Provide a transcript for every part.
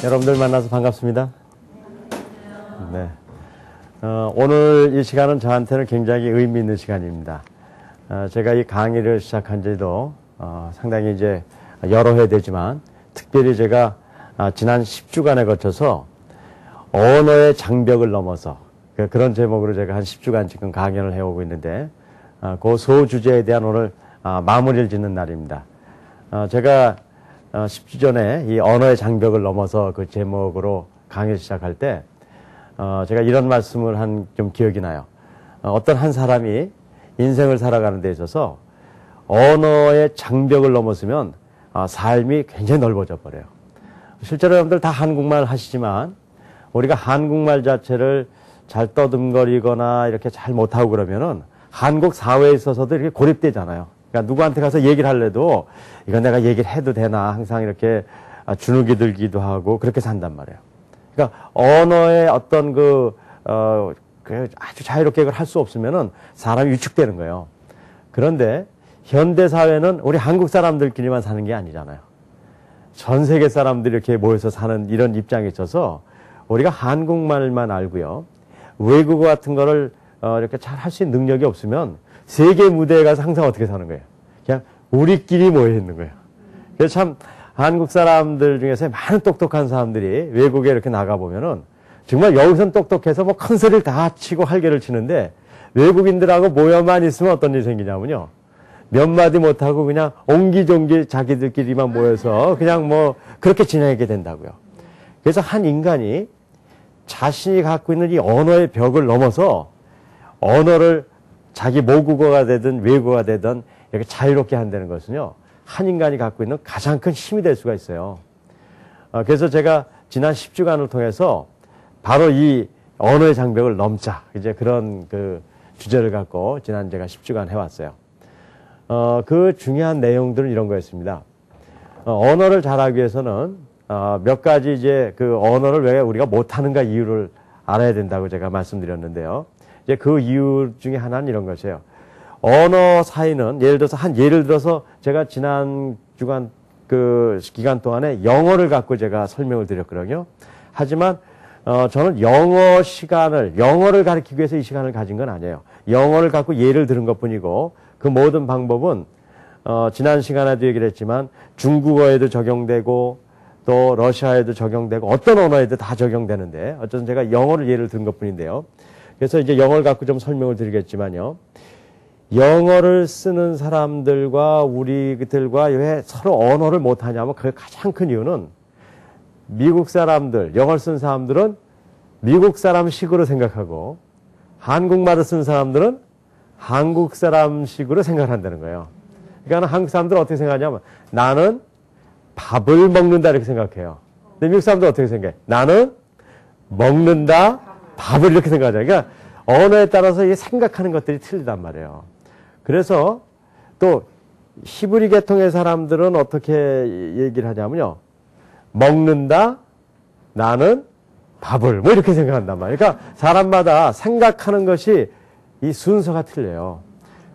여러분들 만나서 반갑습니다. 네. 오늘 이 시간은 저한테는 굉장히 의미 있는 시간입니다. 제가 이 강의를 시작한 지도 상당히 이제 여러 해 되지만 특별히 제가 지난 10주간에 거쳐서 언어의 장벽을 넘어서 그런 제목으로 제가 한 10주간 지금 강연을 해오고 있는데 그 소주제에 대한 오늘 마무리를 짓는 날입니다. 제가 10주 전에 이 언어의 장벽을 넘어서 그 제목으로 강의 시작할 때 제가 이런 말씀을 한 좀 기억이 나요. 어떤 한 사람이 인생을 살아가는 데 있어서 언어의 장벽을 넘었으면 삶이 굉장히 넓어져 버려요. 실제로 여러분들 다 한국말 하시지만 우리가 한국말 자체를 잘 떠듬거리거나 이렇게 잘 못하고 그러면은 한국 사회에 있어서도 이렇게 고립되잖아요. 그러니까 누구한테 가서 얘기를 하려도 이건 내가 얘기를 해도 되나 항상 이렇게 주눅이 들기도 하고 그렇게 산단 말이에요. 그러니까 언어의 어떤 아주 자유롭게 그걸 할 수 없으면은 사람이 위축되는 거예요. 그런데 현대 사회는 우리 한국 사람들끼리만 사는 게 아니잖아요. 전 세계 사람들이 이렇게 모여서 사는 이런 입장에 있어서 우리가 한국말만 알고요. 외국어 같은 거를 이렇게 잘 할 수 있는 능력이 없으면 세계 무대에 가서 항상 어떻게 사는 거예요? 그냥 우리끼리 모여 있는 거예요. 그래서 참 한국 사람들 중에서 많은 똑똑한 사람들이 외국에 이렇게 나가보면은 정말 여기선 똑똑해서 뭐 큰 소리를 다 치고 할개를 치는데 외국인들하고 모여만 있으면 어떤 일이 생기냐면요. 몇 마디 못하고 그냥 옹기종기 자기들끼리만 모여서 그냥 뭐 그렇게 지내게 된다고요. 그래서 한 인간이 자신이 갖고 있는 이 언어의 벽을 넘어서 언어를 자기 모국어가 되든 외국어가 되든 이렇게 자유롭게 한다는 것은요. 한 인간이 갖고 있는 가장 큰 힘이 될 수가 있어요. 그래서 제가 지난 10주간을 통해서 바로 이 언어의 장벽을 넘자. 이제 그런 그 주제를 갖고 지난 제가 10주간 해왔어요. 그 중요한 내용들은 이런 거였습니다. 언어를 잘하기 위해서는 몇 가지 이제 그 언어를 왜 우리가 못하는가 이유를 알아야 된다고 제가 말씀드렸는데요. 이제 그 이유 중에 하나는 이런 것이에요. 언어 사이는 예를 들어서 제가 지난 주간 그 기간 동안에 영어를 갖고 제가 설명을 드렸거든요. 하지만 저는 영어를 가르치기 위해서 이 시간을 가진 건 아니에요. 영어를 갖고 예를 들은 것뿐이고 그 모든 방법은 지난 시간에도 얘기를 했지만 중국어에도 적용되고 또 러시아에도 적용되고 어떤 언어에도 다 적용되는데 어쨌든 제가 영어를 예를 든 것뿐인데요. 그래서 이제 영어를 갖고 좀 설명을 드리겠지만요. 영어를 쓰는 사람들과 우리들과 왜 서로 언어를 못하냐면 그 가장 큰 이유는 미국 사람들, 영어를 쓰는 사람들은 미국 사람식으로 생각하고 한국말을 쓰는 사람들은 한국 사람식으로 생각한다는 거예요. 그러니까 한국 사람들은 어떻게 생각하냐면 나는 밥을 먹는다 이렇게 생각해요. 근데 미국 사람들은 어떻게 생각해? 나는 먹는다, 밥을 이렇게 생각하잖아요. 그러니까 언어에 따라서 이 생각하는 것들이 틀리단 말이에요. 그래서 또 히브리 계통의 사람들은 어떻게 얘기를 하냐면요. 먹는다, 나는 밥을 뭐 이렇게 생각한단 말이에요. 그러니까 사람마다 생각하는 것이 이 순서가 틀려요.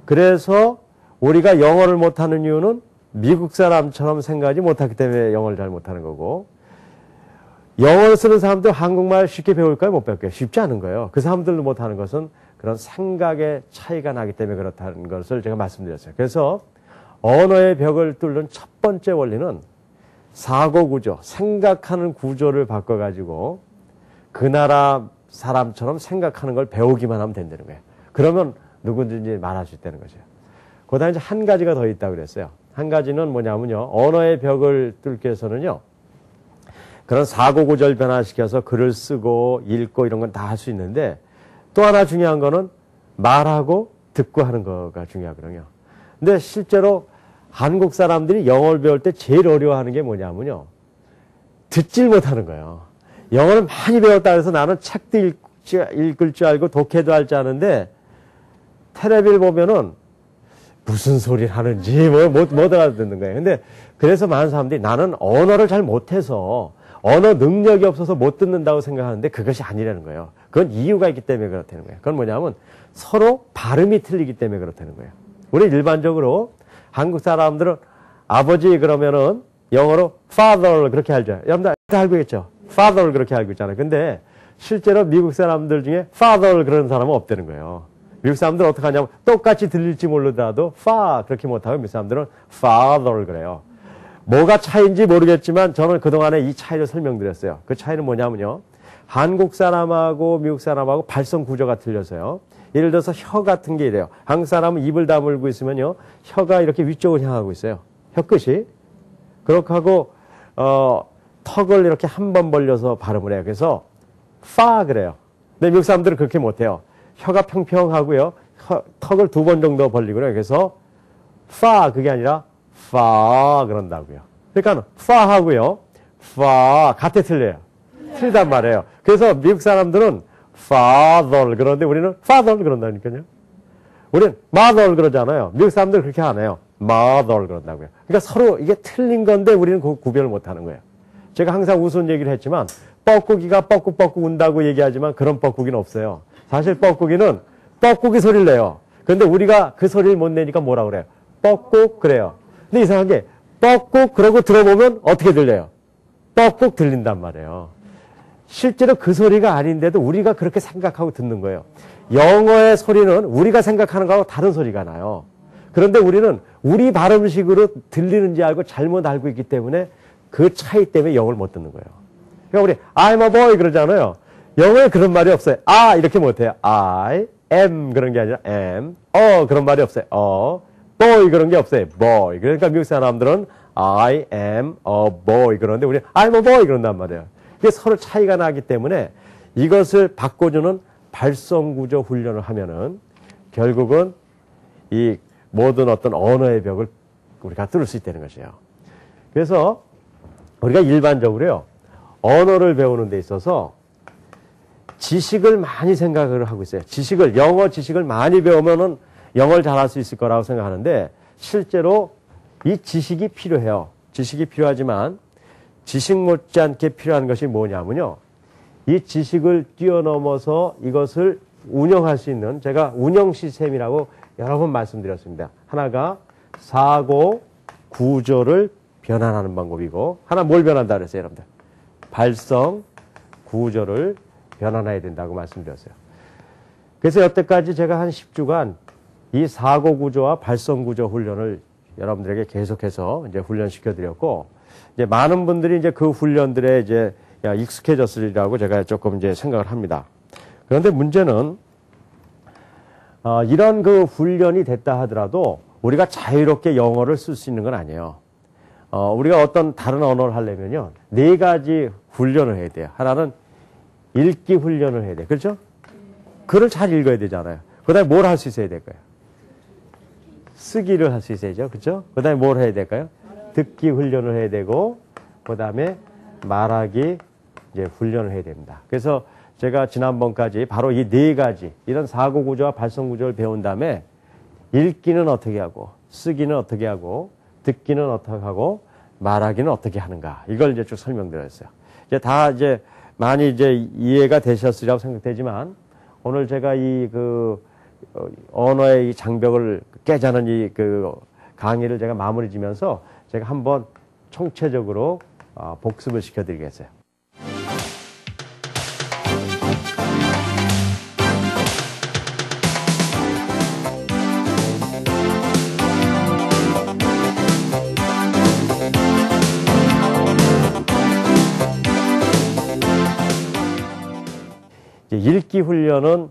그래서 우리가 영어를 못하는 이유는 미국 사람처럼 생각하지 못하기 때문에 영어를 잘 못하는 거고 영어를 쓰는 사람도 한국말 쉽게 배울까요? 못 배울까요? 쉽지 않은 거예요. 그 사람들도 못하는 것은 그런 생각의 차이가 나기 때문에 그렇다는 것을 제가 말씀드렸어요. 그래서 언어의 벽을 뚫는 첫 번째 원리는 사고 구조, 생각하는 구조를 바꿔가지고 그 나라 사람처럼 생각하는 걸 배우기만 하면 된다는 거예요. 그러면 누구든지 말할 수 있다는 거죠. 그다음에 이제 한 가지가 더 있다고 그랬어요. 한 가지는 뭐냐면요. 언어의 벽을 뚫기 위해서는요. 그런 사고 구조를 변화시켜서 글을 쓰고 읽고 이런 건 다 할 수 있는데 또 하나 중요한 거는 말하고 듣고 하는 거가 중요하거든요. 근데 실제로 한국 사람들이 영어를 배울 때 제일 어려워하는 게 뭐냐면요. 듣질 못하는 거예요. 영어를 많이 배웠다 해서 나는 책도 읽을 줄 알고 독해도 할 줄 아는데 텔레비를 보면은 무슨 소리를 하는지 못 알아듣는 거예요. 근데 그래서 많은 사람들이 나는 언어를 잘 못해서 언어 능력이 없어서 못 듣는다고 생각하는데 그것이 아니라는 거예요. 그건 이유가 있기 때문에 그렇다는 거예요. 그건 뭐냐면 서로 발음이 틀리기 때문에 그렇다는 거예요. 우리 일반적으로 한국 사람들은 아버지 그러면은 영어로 father 그렇게 알죠. 여러분들 다 알고 있죠? father 그렇게 알고 있잖아요. 근데 실제로 미국 사람들 중에 father 그러는 사람은 없다는 거예요. 미국 사람들은 어떻게 하냐면 똑같이 들릴지 모르더라도 fa 그렇게 못하고 미국 사람들은 father 그래요. 뭐가 차이인지 모르겠지만 저는 그동안에 이 차이를 설명드렸어요. 그 차이는 뭐냐면요. 한국 사람하고 미국 사람하고 발성 구조가 틀려서요. 예를 들어서 혀 같은 게 이래요. 한국 사람은 입을 다물고 있으면요. 혀가 이렇게 위쪽을 향하고 있어요. 혀끝이. 그렇게 하고 턱을 이렇게 한 번 벌려서 발음을 해요. 그래서 fa 그래요. 근데 미국 사람들은 그렇게 못해요. 혀가 평평하고요. 턱을 2번 정도 벌리고요. 그래서 fa 그게 아니라 fa 그런다고요. 그러니까 fa 하고요. fa 같아 틀려요. 틀리단 말이에요. 그래서 미국 사람들은 father 그러는데 우리는 father 그런다니까요. 우리는 mother 그러잖아요. 미국 사람들은 그렇게 안 해요. mother 그런다고요. 그러니까 서로 이게 틀린 건데 우리는 구별을 못 하는 거예요. 제가 항상 우스운 얘기를 했지만 뻐꾸기가 뻐꾹뻐꾹 운다고 얘기하지만 그런 뻐꾸기는 없어요. 사실 뻐꾸기는 뻐꾸기 소리를 내요. 그런데 우리가 그 소리를 못 내니까 뭐라 그래요? 뻐꾹 그래요. 근데 이상하게 뻐꾹 그러고 들어보면 어떻게 들려요? 뻐꾹 들린단 말이에요. 실제로 그 소리가 아닌데도 우리가 그렇게 생각하고 듣는 거예요. 영어의 소리는 우리가 생각하는 거하고 다른 소리가 나요. 그런데 우리는 우리 발음식으로 들리는지 알고 잘못 알고 있기 때문에 그 차이 때문에 영어를 못 듣는 거예요. 그러니까 우리 I'm a boy 그러잖아요. 영어에 그런 말이 없어요. 이렇게 못해요. I am 그런 게 아니라 am. 그런 말이 없어요. boy 그런 게 없어요. boy. 그러니까 미국 사람들은 I am a boy 그러는데 우리는 I'm a boy 그런단 말이에요. 이게 서로 차이가 나기 때문에 이것을 바꿔주는 발성구조 훈련을 하면은 결국은 이 모든 어떤 언어의 벽을 우리가 뚫을 수 있다는 것이에요. 그래서 우리가 일반적으로요, 언어를 배우는 데 있어서 지식을 많이 생각을 하고 있어요. 영어 지식을 많이 배우면은 영어를 잘할 수 있을 거라고 생각하는데 실제로 이 지식이 필요해요. 지식이 필요하지만 지식 못지않게 필요한 것이 뭐냐면요. 이 지식을 뛰어넘어서 이것을 운영할 수 있는 제가 운영 시스템이라고 여러 번 말씀드렸습니다. 하나가 사고 구조를 변환하는 방법이고 하나 뭘 변한다 그랬어요, 여러분들? 발성 구조를 변환해야 된다고 말씀드렸어요. 그래서 여태까지 제가 한 10주간 이 사고 구조와 발성 구조 훈련을 여러분들에게 계속해서 이제 훈련시켜 드렸고 이제 많은 분들이 이제 그 훈련들에 이제 익숙해졌으리라고 제가 조금 이제 생각을 합니다. 그런데 문제는 이런 그 훈련이 됐다 하더라도 우리가 자유롭게 영어를 쓸 수 있는 건 아니에요. 우리가 어떤 다른 언어를 하려면요 4가지 훈련을 해야 돼요. 하나는 읽기 훈련을 해야 돼요. 그렇죠? 글을 잘 읽어야 되잖아요. 그 다음에 뭘 할 수 있어야 될까요? 쓰기를 할 수 있어야죠. 그렇죠? 그 다음에 뭘 해야 될까요? 듣기 훈련을 해야 되고 그 다음에 말하기 이제 훈련을 해야 됩니다. 그래서 제가 지난번까지 바로 이 4가지 이런 사고 구조와 발성 구조를 배운 다음에 읽기는 어떻게 하고 쓰기는 어떻게 하고 듣기는 어떻게 하고 말하기는 어떻게 하는가 이걸 이제 쭉 설명드렸어요. 이제 다 이제 많이 이제 이해가 되셨으리라고 생각되지만 오늘 제가 이 언어의 이 장벽을 깨자는 이 강의를 제가 마무리 지면서 제가 한번 총체적으로 복습을 시켜드리겠어요. 읽기 훈련은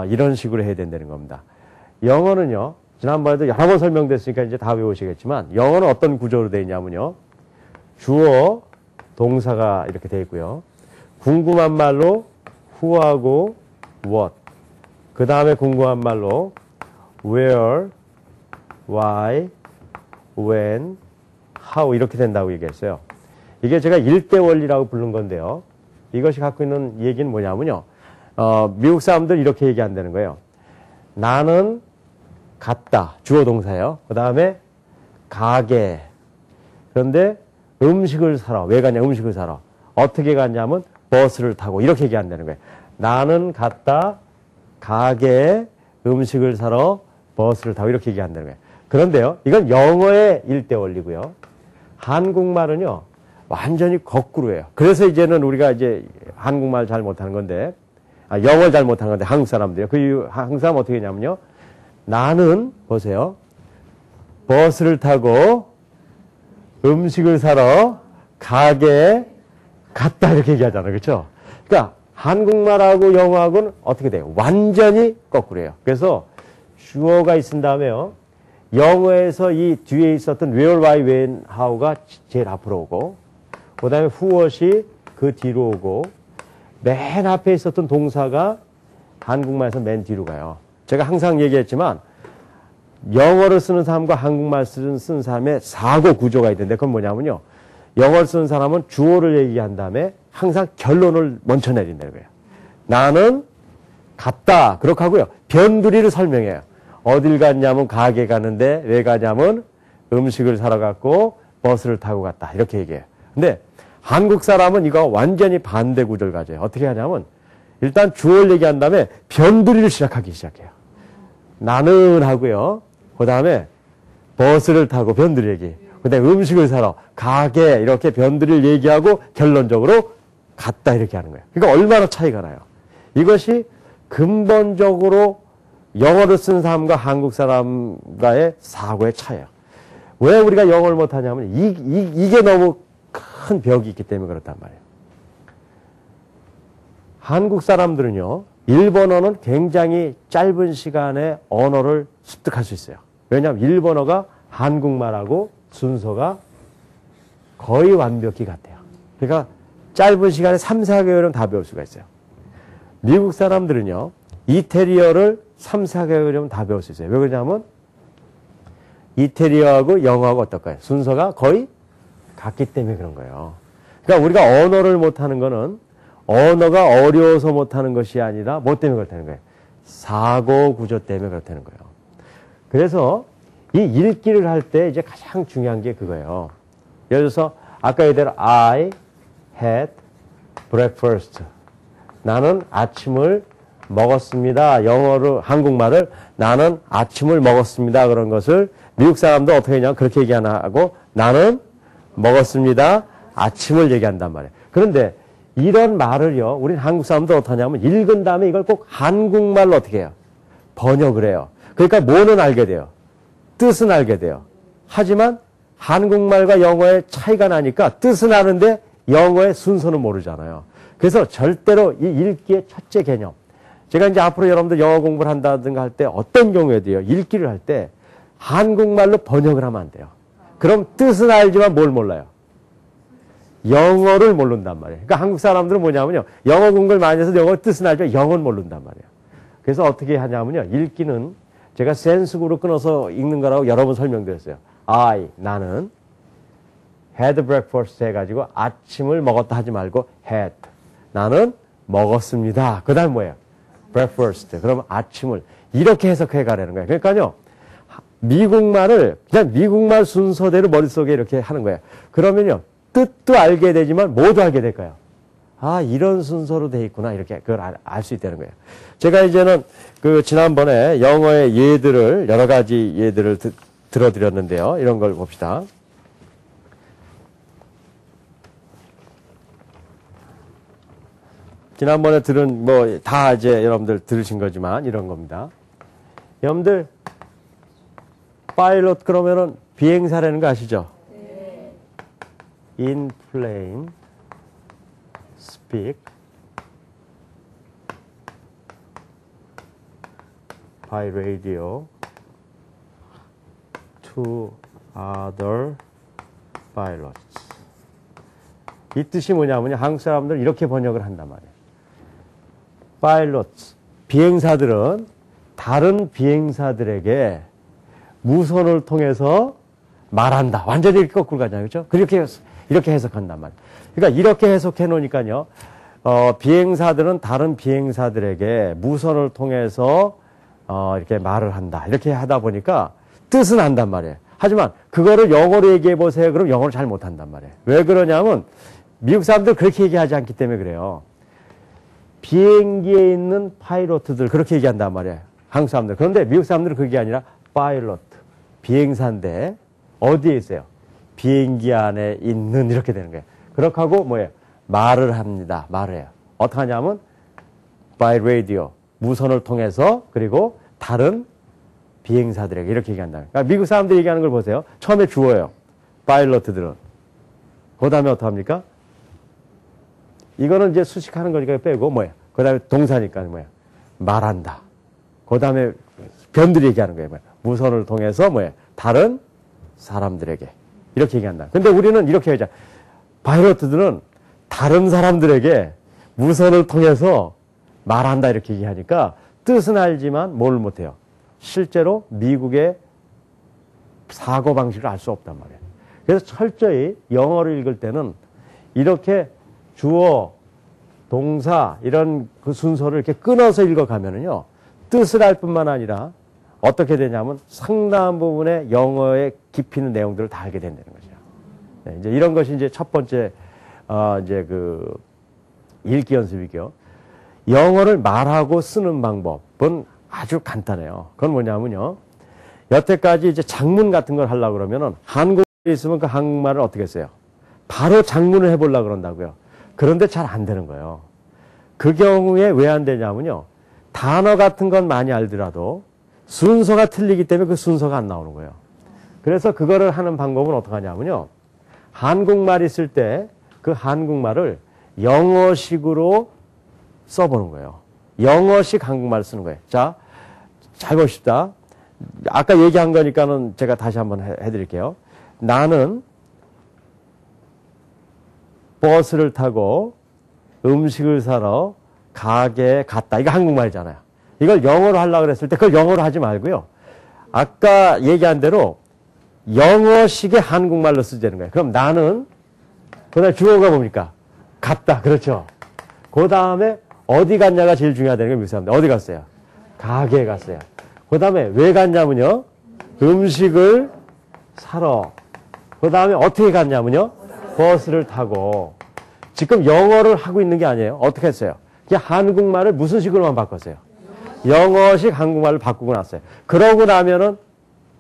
이런 식으로 해야 된다는 겁니다. 영어는요, 지난번에도 여러 번 설명됐으니까 이제 다 외우시겠지만 영어는 어떤 구조로 되어 있냐면요. 주어, 동사가 이렇게 되어 있고요. 궁금한 말로 who하고 what, 그 다음에 궁금한 말로 where, why, when, how 이렇게 된다고 얘기했어요. 이게 제가 일대 원리라고 부른 건데요. 이것이 갖고 있는 얘기는 뭐냐면요. 미국 사람들 이렇게 얘기한다는 거예요. 나는 갔다. 주어 동사예요. 그 다음에 가게. 그런데 음식을 사러. 왜 가냐? 음식을 사러. 어떻게 갔냐면 버스를 타고 이렇게 얘기한다는 거예요. 나는 갔다. 가게에 음식을 사러 버스를 타고 이렇게 얘기한다는 거예요. 그런데요. 이건 영어의 일대 원리고요. 한국말은요. 완전히 거꾸로예요. 그래서 이제는 우리가 이제 한국말 잘 못하는 건데, 영어를 잘 못하는 건데, 한국 사람들이요. 그 이유, 한국 사람 어떻게 했냐면요. 나는, 보세요. 버스를 타고 음식을 사러 가게에 갔다 이렇게 얘기하잖아요. 그렇죠? 그러니까 한국말하고 영어하고는 어떻게 돼요? 완전히 거꾸로예요. 그래서 주어가 있은 다음에요. 영어에서 이 뒤에 있었던 where, why, when, how가 제일 앞으로 오고 그 다음에 who, what이 그 뒤로 오고 맨 앞에 있었던 동사가 한국말에서 맨 뒤로 가요. 제가 항상 얘기했지만 영어를 쓰는 사람과 한국말 쓰는 사람의 사고 구조가 있는데 그건 뭐냐면요. 영어를 쓰는 사람은 주어를 얘기한 다음에 항상 결론을 먼저 내린다는 거예요. 나는 갔다. 그렇게 하고요. 변두리를 설명해요. 어딜 갔냐면 가게 가는데 왜 가냐면 음식을 사러 갔고 버스를 타고 갔다. 이렇게 얘기해요. 근데 한국 사람은 이거 완전히 반대 구조를 가져요. 어떻게 하냐면 일단 주어를 얘기한 다음에 변두리를 시작하기 시작해요. 나는 하고요. 그 다음에 버스를 타고 변두리 얘기. 그 다음에 음식을 사러 가게 이렇게 변두리를 얘기하고 결론적으로 갔다 이렇게 하는 거예요. 그러니까 얼마나 차이가 나요. 이것이 근본적으로 영어를 쓰는 사람과 한국 사람과의 사고의 차이예요. 왜 우리가 영어를 못하냐면 이게 너무 큰 벽이 있기 때문에 그렇단 말이에요. 한국 사람들은요. 일본어는 굉장히 짧은 시간에 언어를 습득할 수 있어요. 왜냐하면 일본어가 한국말하고 순서가 거의 완벽히 같아요. 그러니까 짧은 시간에 3, 4개월은 다 배울 수가 있어요. 미국 사람들은요. 이태리어를 3, 4개월이면 다 배울 수 있어요. 왜 그러냐면 이태리어하고 영어하고 어떨까요? 순서가 거의 같기 때문에 그런 거예요. 그러니까 우리가 언어를 못하는 거는 언어가 어려워서 못하는 것이 아니라 뭐 때문에 그렇다는 거예요? 사고 구조 때문에 그렇다는 거예요. 그래서 이 읽기를 할 때 이제 가장 중요한 게 그거예요. 예를 들어서 아까 얘기대로 I had breakfast. 나는 아침을 먹었습니다. 영어로 한국말을 나는 아침을 먹었습니다. 그런 것을 미국 사람도 어떻게 하냐면 그렇게 얘기 안 하고 나는 먹었습니다. 아침을 얘기한단 말이에요. 그런데 이런 말을요. 우리 한국 사람도 어떻게 하냐면 읽은 다음에 이걸 꼭 한국말로 어떻게 해요? 번역을 해요. 그러니까 뭐는 알게 돼요. 뜻은 알게 돼요. 하지만 한국말과 영어의 차이가 나니까 뜻은 아는데 영어의 순서는 모르잖아요. 그래서 절대로 이 읽기의 첫째 개념. 제가 이제 앞으로 여러분들 영어 공부를 한다든가 할 때 어떤 경우에도요. 읽기를 할 때 한국말로 번역을 하면 안 돼요. 그럼 뜻은 알지만 뭘 몰라요? 영어를 모른단 말이에요. 그러니까 한국 사람들은 뭐냐면요. 영어 공부를 많이 해서 영어 뜻은 알지만 영어는 모른단 말이에요. 그래서 어떻게 하냐면요. 읽기는 제가 센스구로 끊어서 읽는 거라고 여러 번 설명드렸어요. 나는 had breakfast 해가지고 아침을 먹었다 하지 말고 had. 나는 먹었습니다. 그 다음 뭐예요? breakfast. 그러면 아침을 이렇게 해석해 가라는 거예요. 그러니까요. 미국말을 그냥 미국말 순서대로 머릿속에 이렇게 하는 거예요. 그러면요. 뜻도 알게 되지만 뭐도 알게 될까요? 이런 순서로 돼 있구나. 이렇게 그걸 알 수 있다는 거예요. 제가 이제는 지난번에 영어의 예들을, 여러 가지 예들을 들어드렸는데요. 이런 걸 봅시다. 지난번에 들은, 다 이제 여러분들 들으신 거지만 이런 겁니다. 여러분들, 파일럿 그러면은 비행사라는 거 아시죠? 네. In plane. speak by radio to other pilots. 이 뜻이 뭐냐면요. 한국 사람들은 이렇게 번역을 한단 말이에요. pilots, 비행사들은 다른 비행사들에게 무선을 통해서 말한다. 완전히 이렇게 거꾸로 가잖아요. 그렇죠? 이렇게 해석한단 말이에요. 그러니까 이렇게 해석해 놓으니까요. 비행사들은 다른 비행사들에게 무선을 통해서 이렇게 말을 한다. 이렇게 하다 보니까 뜻은 안단 말이에요. 하지만 그거를 영어로 얘기해 보세요. 그럼 영어를 잘 못한단 말이에요. 왜 그러냐면 미국 사람들 그렇게 얘기하지 않기 때문에 그래요. 비행기에 있는 파일럿들 그렇게 얘기한단 말이에요. 한국 사람들. 그런데 미국 사람들은 그게 아니라 파일럿, 비행사인데 어디에 있어요? 비행기 안에 있는 이렇게 되는 거예요. 그렇게 하고 뭐예요? 말을 합니다. 말을 해요. 어떻게 하냐면 by radio, 무선을 통해서 그리고 다른 비행사들에게 이렇게 얘기한다. 그러니까 미국 사람들이 얘기하는 걸 보세요. 처음에 주어요. 파일럿들은. 그 다음에 어떡합니까? 이거는 이제 수식하는 거니까 빼고 뭐예요? 그 다음에 동사니까 뭐예요? 말한다. 그 다음에 변들이 얘기하는 거예요. 뭐예요? 무선을 통해서 뭐예요? 다른 사람들에게. 이렇게 얘기한다. 근데 우리는 이렇게 하자. 파일럿들은 다른 사람들에게 무선을 통해서 말한다 이렇게 얘기하니까 뜻은 알지만 뭘 못해요. 실제로 미국의 사고방식을 알 수 없단 말이에요. 그래서 철저히 영어를 읽을 때는 이렇게 주어, 동사 이런 그 순서를 이렇게 끊어서 읽어가면은요. 뜻을 알 뿐만 아니라 어떻게 되냐면 상당한 부분의 영어의 깊이 있는 내용들을 다 알게 된다는 거죠. 네, 이제 이런 것이 이제 첫 번째 이제 그 읽기 연습이고요. 영어를 말하고 쓰는 방법은 아주 간단해요. 그건 뭐냐면요. 여태까지 이제 장문 같은 걸 하려고 그러면은 한국에 있으면 그 한국말을 어떻게 써요? 바로 장문을 해보려고 그런다고요. 그런데 잘 안 되는 거예요. 그 경우에 왜 안 되냐면요. 단어 같은 건 많이 알더라도 순서가 틀리기 때문에 그 순서가 안 나오는 거예요. 그래서 그거를 하는 방법은 어떻게 하냐면요. 한국말 있을 때 그 한국말을 영어식으로 써보는 거예요. 영어식 한국말 쓰는 거예요. 자, 잘 보십시다. 아까 얘기한 거니까는 제가 다시 한번 해드릴게요. 나는 버스를 타고 음식을 사러 가게에 갔다. 이거 한국말이잖아요. 이걸 영어로 하려고 그랬을 때 그걸 영어로 하지 말고요. 아까 얘기한 대로 영어식의 한국말로 쓰자는 거예요. 그럼 나는 그 다음에 주어가 뭡니까? 갔다. 그렇죠. 그 다음에 어디 갔냐가 제일 중요하다는 거예요. 미국 사람들. 어디 갔어요? 가게에 갔어요. 그 다음에 왜 갔냐면요. 음식을 사러. 그 다음에 어떻게 갔냐면요. 버스를 타고. 지금 영어를 하고 있는 게 아니에요. 어떻게 했어요? 그냥 한국말을 무슨 식으로만 바꿨어요? 영어식 한국말로 바꾸고 났어요. 그러고 나면은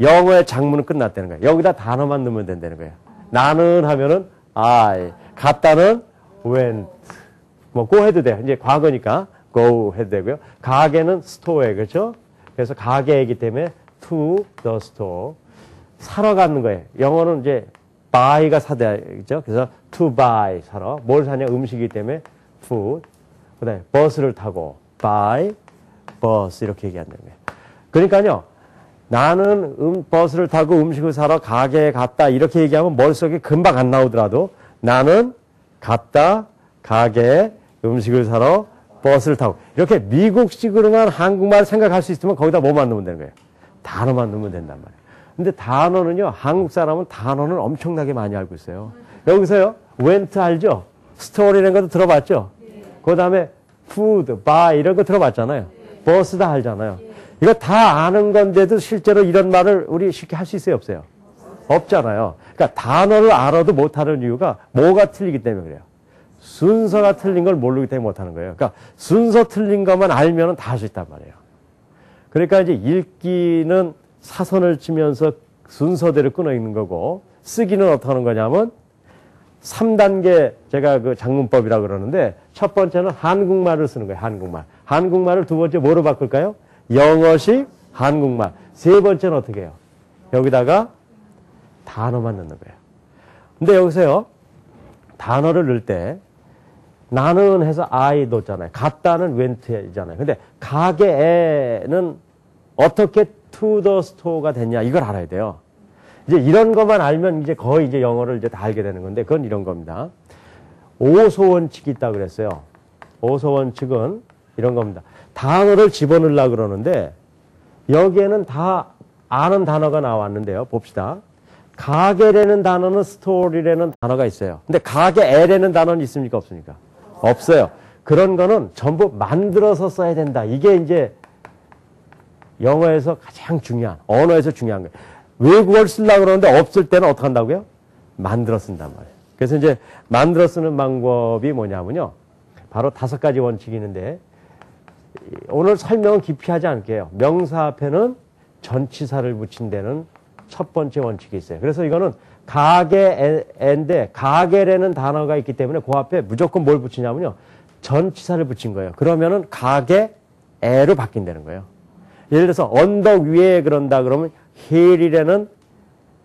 영어의 장문은 끝났다는 거예요. 여기다 단어만 넣으면 된다는 거예요. 나는 하면은 I, 갔다는 went. 뭐 go 해도 돼요. 이제 과거니까 go 해도 되고요. 가게는 store에 그렇죠? 그래서 가게이기 때문에 to the store. 사러 가는 거예요. 영어는 이제 buy가 사다죠. 그래서 to buy 사러. 뭘 사냐? 음식이기 때문에 food. 그다음에 버스를 타고 buy bus 이렇게 얘기한다는 거예요. 그러니까요. 나는 버스를 타고 음식을 사러 가게에 갔다 이렇게 얘기하면 머릿속에 금방 안 나오더라도 나는 갔다 가게에 음식을 사러 버스를 타고 이렇게 미국식으로만 한국말 생각할 수 있으면 거기다 뭐만 넣으면 되는 거예요? 단어만 넣으면 된단 말이에요. 근데 단어는요. 한국 사람은 단어는 엄청나게 많이 알고 있어요. 여기서요. went 알죠? story라는 것도 들어봤죠? 그 다음에 food, buy 이런 거 들어봤잖아요. 버스 다 알잖아요. 이거 다 아는 건데도 실제로 이런 말을 우리 쉽게 할 수 있어요? 없어요? 없잖아요. 그러니까 단어를 알아도 못하는 이유가 뭐가 틀리기 때문에 그래요. 순서가 틀린 걸 모르기 때문에 못하는 거예요. 그러니까 순서 틀린 것만 알면 다 할 수 있단 말이에요. 그러니까 이제 읽기는 사선을 치면서 순서대로 끊어 읽는 거고 쓰기는 어떻게 하는 거냐면 3단계 제가 그 장문법이라고 그러는데 첫 번째는 한국말을 쓰는 거예요. 한국말. 한국말을 두 번째 뭐로 바꿀까요? 영어식 한국말. 세 번째는 어떻게 해요? 여기다가 단어만 넣는 거예요. 근데 여기서요. 단어를 넣을 때 나는 해서 I 넣었잖아요. 갔다는 went이잖아요. 근데 가게에는 어떻게 to the store가 됐냐 이걸 알아야 돼요. 이제 이런 것만 알면 이제 거의 이제 영어를 이제 다 알게 되는 건데 그건 이런 겁니다. 오소 원칙이 있다고 그랬어요. 오소 원칙은 이런 겁니다. 단어를 집어넣으려고 그러는데 여기에는 다 아는 단어가 나왔는데요. 봅시다. 가게라는 단어는 스토리라는 단어가 있어요. 근데 가게에라는 단어는 있습니까? 없습니까? 없어요. 그런 거는 전부 만들어서 써야 된다. 이게 이제 영어에서 가장 중요한, 언어에서 중요한 거예요. 외국어를 쓰려고 그러는데 없을 때는 어떻게 한다고요? 만들어 쓴단 말이에요. 그래서 이제 만들어 쓰는 방법이 뭐냐면요. 바로 5가지 원칙이 있는데 오늘 설명은 깊이 하지 않을게요. 명사 앞에는 전치사를 붙인 데는 첫 번째 원칙이 있어요. 그래서 이거는 가게인데 가게라는 단어가 있기 때문에 그 앞에 무조건 뭘 붙이냐면요. 전치사를 붙인 거예요. 그러면은 가게에로 바뀐다는 거예요. 예를 들어서 언덕 위에 그런다 그러면 hill이라는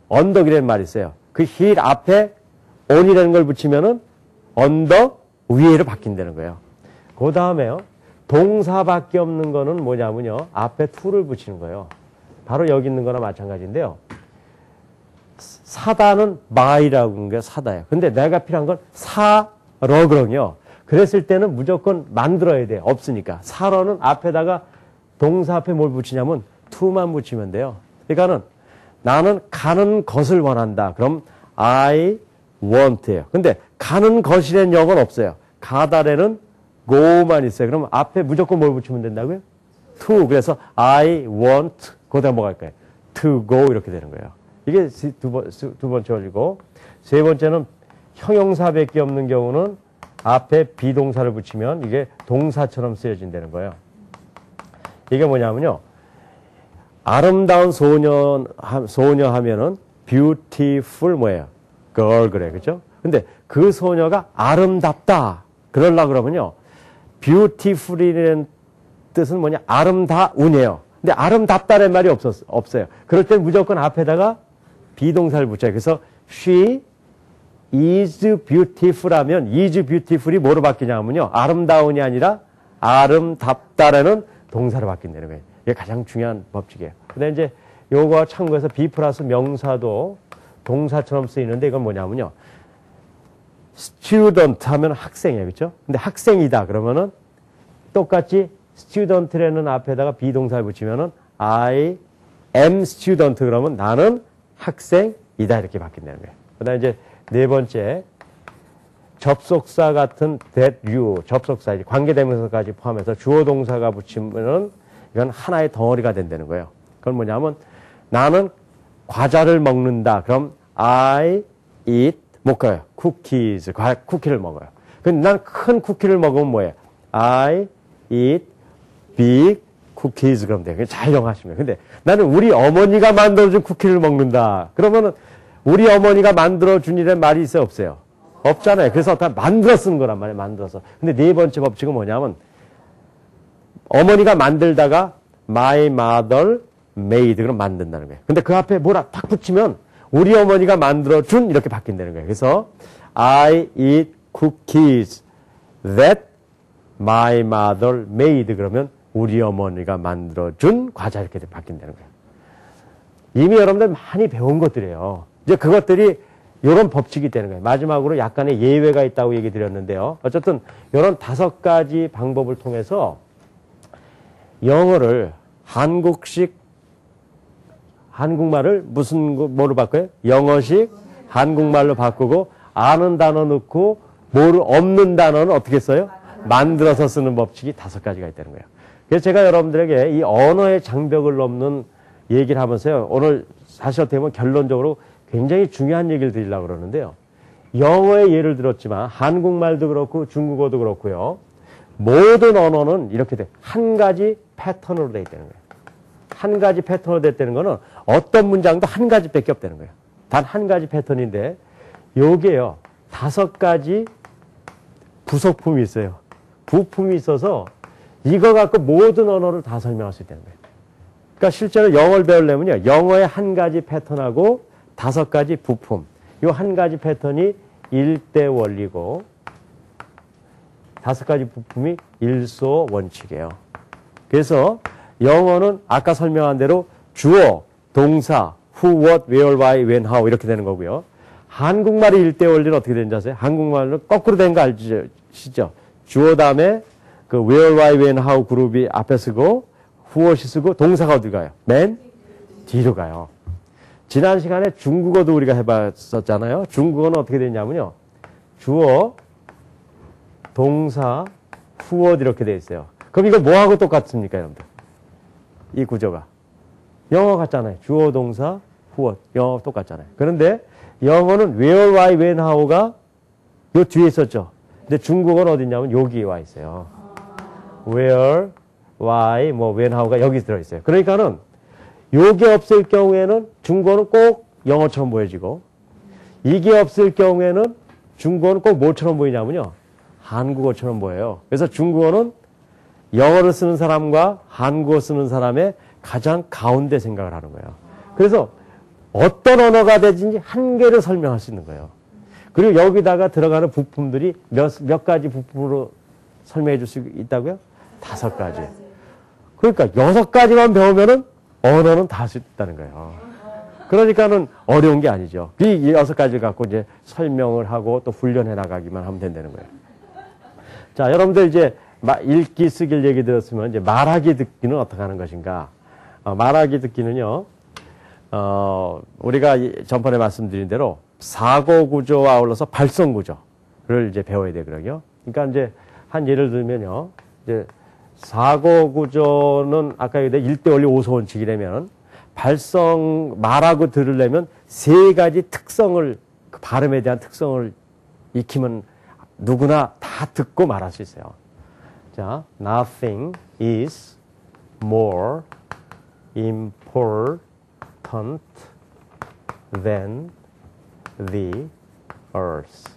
언덕이라는 말이 있어요. 그 hill 앞에 on이라는 걸 붙이면은 언덕 위에로 바뀐다는 거예요. 그 다음에요. 동사밖에 없는 거는 뭐냐면요. 앞에 to를 붙이는 거예요. 바로 여기 있는 거나 마찬가지인데요. 사다는 buy라고 하는 게 사다예요. 근데 내가 필요한 건 사러 그러요. 그랬을 때는 무조건 만들어야 돼요. 없으니까. 사러는 앞에다가 동사 앞에 뭘 붙이냐면 to만 붙이면 돼요. 그러니까는 나는 가는 것을 원한다. 그럼 I want예요. 근데 가는 것이라는 역은 없어요. 가다래는 go만 있어요. 그럼 앞에 무조건 뭘 붙이면 된다고요? to. 그래서 I want 거기다 뭐가 할까요? to go 이렇게 되는 거예요. 이게 두 번째 원리고 세 번째는 형용사밖에 없는 경우는 앞에 비동사를 붙이면 이게 동사처럼 쓰여진다는 거예요. 이게 뭐냐면요. 아름다운 소녀 하면은 beautiful 뭐예요? girl 그래. 그죠? 근데 그 소녀가 아름답다. 그러려고 그러면요. beautiful이라는 뜻은 뭐냐? 아름다운이에요. 근데 아름답다라는 말이 없어요. 그럴 땐 무조건 앞에다가 비동사를 붙여요. 그래서 she is beautiful 하면 is beautiful이 뭐로 바뀌냐면요. 아름다운이 아니라 아름답다라는 동사로 바뀐다는 거예요. 이게 가장 중요한 법칙이에요. 근데 이제 요거와 참고해서 be 플러스 명사도 동사처럼 쓰이는데 이건 뭐냐면요. student 하면 학생이에요. 그렇죠? 근데 학생이다 그러면은 똑같이 student라는 앞에다가 비동사를 붙이면은 I am student 그러면 나는 학생이다 이렇게 바뀐다는 거예요. 그다음에 이제 네 번째 접속사 같은 that you 접속사 관계대명사까지 포함해서 주어 동사가 붙이면은 이건 하나의 덩어리가 된다는 거예요. 그건 뭐냐면 나는 과자를 먹는다. 그럼 I eat 못 가요. cookies 쿠키를 먹어요. 근데 난 큰 쿠키를 먹으면 뭐예요? I eat big cookies 그러면 돼요. 잘 정하시면. 근데 나는 우리 어머니가 만들어준 쿠키를 먹는다. 그러면은 우리 어머니가 만들어준이라는 말이 있어요? 없어요? 없잖아요. 그래서 다 만들어 쓰는 거란 말이에요. 만들어서. 근데 네 번째 법칙은 뭐냐면 어머니가 만들다가 my mother made 그럼 만든다는 거예요. 근데 그 앞에 뭐라 탁 붙이면 우리 어머니가 만들어준 이렇게 바뀐다는 거예요. 그래서 I eat cookies that my mother made 그러면 우리 어머니가 만들어준 과자 이렇게 바뀐다는 거예요. 이미 여러분들 많이 배운 것들이에요. 이제 그것들이 이런 법칙이 되는 거예요. 마지막으로 약간의 예외가 있다고 얘기 드렸는데요. 어쨌든 이런 5가지 방법을 통해서 영어를 한국말을 뭐로 바꿔요? 영어식 한국말로 바꾸고 아는 단어 넣고 없는 단어는 어떻게 써요? 만들어서 쓰는 법칙이 5가지가 있다는 거예요. 그래서 제가 여러분들에게 이 언어의 장벽을 넘는 얘기를 하면서요. 오늘 사실 어떻게 보면 결론적으로 굉장히 중요한 얘기를 드리려고 그러는데요. 영어의 예를 들었지만 한국말도 그렇고 중국어도 그렇고요. 모든 언어는 이렇게 돼. 한 가지 패턴으로 돼 있다는 거예요. 한 가지 패턴으로 됐다는 거는 어떤 문장도 한 가지밖에 없다는 거예요. 단 한 가지 패턴인데 요게요. 5가지 부속품이 있어요. 부품이 있어서 이거 갖고 모든 언어를 다 설명할 수 있다는 거예요. 그러니까 실제로 영어를 배우려면요. 영어의 한 가지 패턴하고 5가지 부품. 이 한 가지 패턴이 일대 원리고 5가지 부품이 일소 원칙이에요. 그래서 영어는 아까 설명한 대로 주어, 동사, who, what, where, why, when, how 이렇게 되는 거고요. 한국말의 일대 원리는 어떻게 되는지 아세요? 한국말은 거꾸로 된 거 아시죠? 주어 다음에 그 where, why, when, how 그룹이 앞에 쓰고 what이 쓰고 동사가 어디 가요? 맨 뒤로 가요. 지난 시간에 중국어도 우리가 해봤었잖아요. 중국어는 어떻게 되냐면요. 주어, 동사, 후엇 이렇게 되어 있어요. 그럼 이거 뭐하고 똑같습니까, 여러분들? 이 구조가. 영어 같잖아요. 주어, 동사, 후엇. 영어 똑같잖아요. 그런데 영어는 where, why, when, how가 요 뒤에 있었죠. 근데 중국어는 어딨냐면 여기 와 있어요. where, why, when, how가 여기 들어있어요. 그러니까는 요게 없을 경우에는 중국어는 꼭 영어처럼 보여지고 이게 없을 경우에는 중국어는 꼭 뭐처럼 보이냐면요. 한국어처럼 보여요. 그래서 중국어는 영어를 쓰는 사람과 한국어 쓰는 사람의 가장 가운데 생각을 하는 거예요. 그래서 어떤 언어가 되든지 한 개를 설명할 수 있는 거예요. 그리고 여기다가 들어가는 부품들이 몇 가지 부품으로 설명해 줄 수 있다고요? 5가지. 그러니까 6가지만 배우면은 언어는 다 할 수 있다는 거예요. 그러니까는 어려운 게 아니죠. 이 6가지를 갖고 이제 설명을 하고 또 훈련해 나가기만 하면 된다는 거예요. 자, 여러분들 이제 읽기, 쓰기 얘기 들었으면 이제 말하기, 듣기는 어떻게 하는 것인가? 말하기, 듣기는요, 우리가 전번에 말씀드린 대로 사고 구조와 아울러서 발성 구조를 이제 배워야 되거든요. 그러니까 이제 한 예를 들면요, 이제 사고 구조는 아까 얘기한 1대 원리 5소 원칙이라면 말하고 들으려면 3가지 특성을, 그 발음에 대한 특성을 익히면 누구나 다 듣고 말할 수 있어요. 자, nothing is more important than the earth.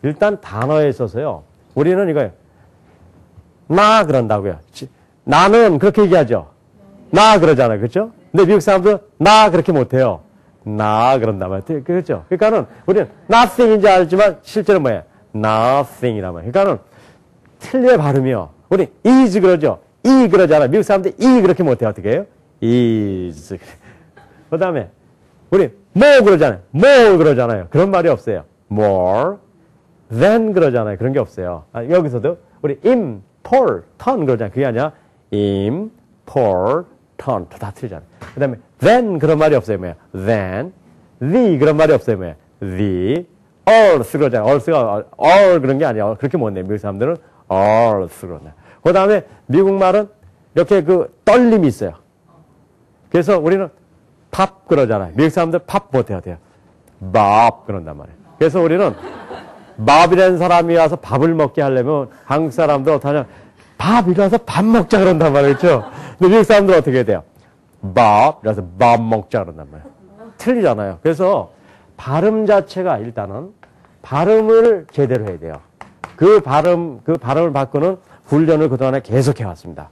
일단 단어에 있어서요. 우리는 이거예요. 나 그런다고요. 나는 그렇게 얘기하죠. 나 그러잖아요. 그렇죠? 근데 미국 사람들은 나 그렇게 못해요. 나 그런단 말이에요. 그렇죠? 그러니까는 우리는 nothing인지 알지만 실제로 뭐예요? nothing이란 말이에요. 그러니까는 틀린 발음이요. 우리 is 그러죠. 이 그러잖아요. 미국 사람들 이 그렇게 못해요. 어떻게 해요? is. 그 다음에 우리 more 그러잖아요. more 그러잖아요. 그런 말이 없어요. more than 그러잖아요. 그런 게 없어요. 여기서도 우리 important 그러잖아요. 그게 아니라 important 다 틀리잖아요. 그 다음에 then 그런 말이 없어요. 뭐야? then the 그런 말이 없어요. 뭐야? the earth 그러잖아요. earth가 all 그런 게 아니야. 그렇게 못내. 미국 사람들은 earth 그러네. 그 다음에 미국말은 이렇게 그 떨림이 있어요. 그래서 우리는 밥 그러잖아요. 미국 사람들 밥 못해야 돼요. 밥 그런단 말이에요. 그래서 우리는 밥이라는 사람이 와서 밥을 먹게 하려면 한국 사람들 어떡하냐. 밥 일어나서 밥 먹자 그런단 말이에요. 그렇죠? 근데 미국 사람들 어떻게 해야 돼요? 밥, 이래서 밥 먹자 그런단 말이에요. 틀리잖아요. 그래서 발음 자체가 일단은 발음을 제대로 해야 돼요. 그 발음을 바꾸는 훈련을 그동안에 계속 해왔습니다.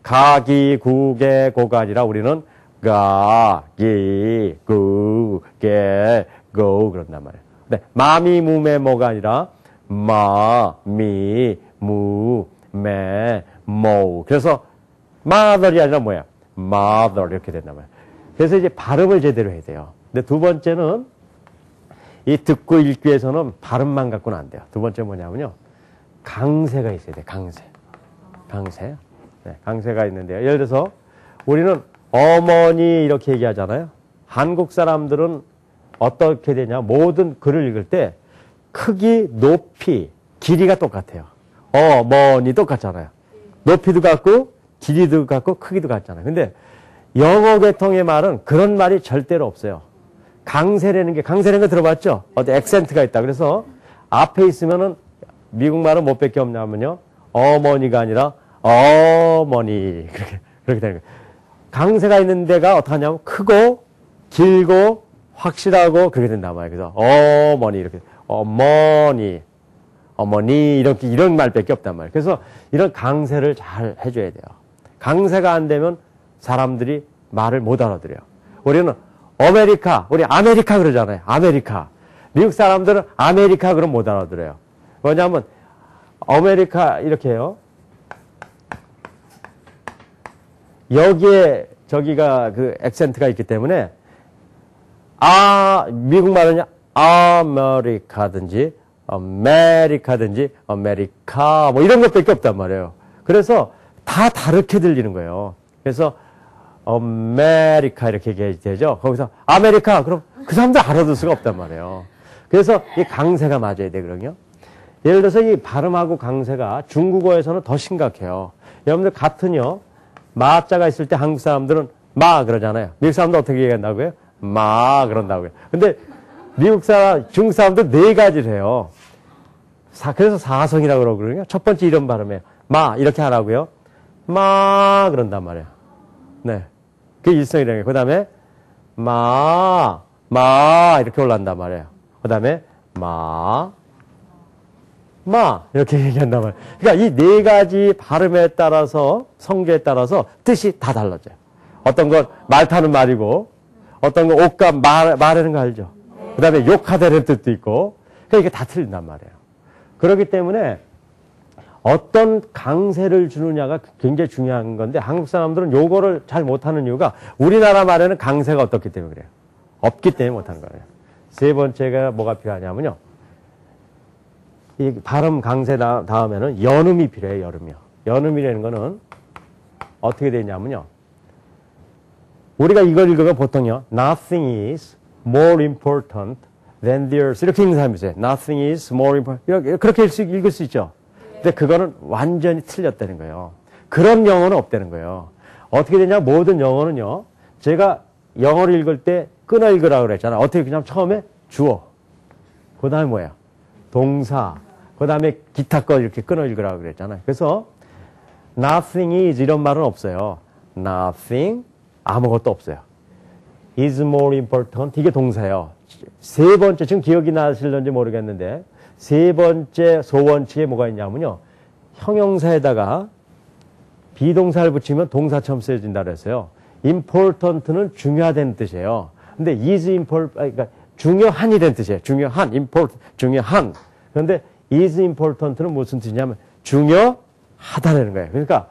가기, 구개, 고가 아니라 우리는 가, 기, 구, 개, 고 그런단 말이에요. 근데 마미, 무매, 모가 아니라 마, 미, 무, 매, 모. 그래서 mother이 아니라 뭐야? mother 이렇게 된단 말이에요. 그래서 이제 발음을 제대로 해야 돼요. 근데 두 번째는 이 듣고 읽기에서는 발음만 갖고는 안 돼요. 두 번째 뭐냐면요. 강세가 있어야 돼요. 강세. 네, 강세가 있는데요. 예를 들어서 우리는 어머니 이렇게 얘기하잖아요. 한국 사람들은 어떻게 되냐. 모든 글을 읽을 때 크기, 높이, 길이가 똑같아요. 어머니 똑같잖아요. 높이도 같고 길이도 같고 크기도 같잖아요. 근데 영어 계통의 말은 그런 말이 절대로 없어요. 강세라는 거 들어봤죠? 어디 액센트가 있다. 그래서 앞에 있으면은 미국 말은 못 뺄 게 없냐면요. 어머니가 아니라 어머니. 그렇게 되는 거예요. 강세가 있는 데가 어떡하냐면 크고 길고 확실하고 그렇게 된단 말이에요. 그래서 어머니 이렇게 어머니 이렇게 이런 말밖에 없단 말이에요. 그래서 이런 강세를 잘 해줘야 돼요. 강세가 안 되면 사람들이 말을 못 알아들어요. 우리는 우리 아메리카 그러잖아요. 아메리카. 미국 사람들은 아메리카 그러면 못 알아들어요. 뭐냐면 아메리카 이렇게 해요. 여기에 저기가 그 액센트가 있기 때문에 미국 말은 아메리카든지 아메리카든지 아메리카 뭐 이런 것밖에 없단 말이에요. 그래서 다 다르게 들리는 거예요. 그래서 아메리카 이렇게 얘기해야 되죠. 거기서 아메리카 그럼 그 사람들 알아들 수가 없단 말이에요. 그래서 이 강세가 맞아야 되거든요. 예를 들어서 이 발음하고 강세가 중국어에서는 더 심각해요. 여러분들 같은요. 마자가 있을 때 한국 사람들은 마 그러잖아요. 미국 사람들 어떻게 얘기한다고요? 마 그런다고요. 근데 중국 사람들 4가지를 해요. 그래서 사성이라고 그러거든요. 첫 번째 이런 발음이에요. 마 이렇게 하라고요. 마 그런단 말이에요. 네, 그게 일성이라는 거예요. 그 다음에 마 이렇게 올라간단 말이에요. 그 다음에 마 이렇게 얘기한단 말이에요. 그러니까 이 네 가지 발음에 따라서 성조에 따라서 뜻이 다 달라져요. 어떤 건 말 타는 말이고 어떤 건 옷감 말하는 거 알죠? 그 다음에 욕하다는 뜻도 있고 그러니까 이게 다 틀린단 말이에요. 그렇기 때문에 어떤 강세를 주느냐가 굉장히 중요한 건데 한국 사람들은 요거를 잘 못하는 이유가 우리나라 말에는 강세가 어떻기 때문에 그래요. 없기 때문에 못하는 거예요. 세 번째가 뭐가 필요하냐면요. 이 발음 강세 다음에는 연음이 필요해요. 연음이라는 거는 어떻게 되냐면요. 우리가 이걸 읽으면 보통요. Nothing is more important than the earth. 이렇게 읽는 사람이 있어요. Nothing is more important. 그렇게 읽을 수 있죠. 근데 그거는 완전히 틀렸다는 거예요. 그런 영어는 없다는 거예요. 어떻게 되냐? 모든 영어는요. 제가 영어를 읽을 때 끊어 읽으라고 그랬잖아요. 어떻게 그냥 처음에 주어. 그 다음에 뭐예요? 동사. 그 다음에 기타 거 이렇게 끊어 읽으라고 그랬잖아요. 그래서 nothing is 이런 말은 없어요. nothing 아무것도 없어요. is more important 이게 동사예요. 세 번째 지금 기억이 나실런지 모르겠는데 세 번째 소원칙에 뭐가 있냐면요. 형용사에다가 비동사를 붙이면 동사처럼 쓰여진다 그랬어요. important는 중요하다는 뜻이에요. 근데 is important 그러니까 중요한이라는 뜻이에요. 중요한. 그런데 is important는 무슨 뜻이냐면 중요하다는 거예요. 그러니까